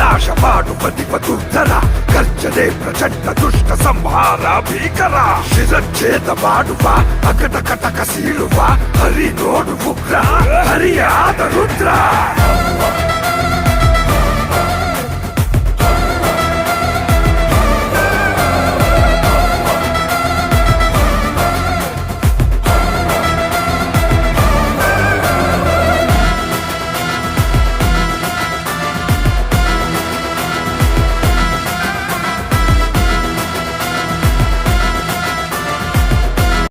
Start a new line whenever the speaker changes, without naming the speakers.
ನಾಶಮಾಡು ಪ್ರತಿಪ ದುರ್ಧರ ಗರ್ಜನೆ ಪ್ರಚಂಡ ದುಷ್ಟ ಸಂಹಾರ ಭೀಕರ ಶಿರಚ್ಛೇದ ಮಾಡುವ ಅಕಟ ಕಟಕ ಸೀಳುವ ಹರಿ ನೋಡು ಉಗ್ರ ಹರಿಯಾದ ರುದ್ರ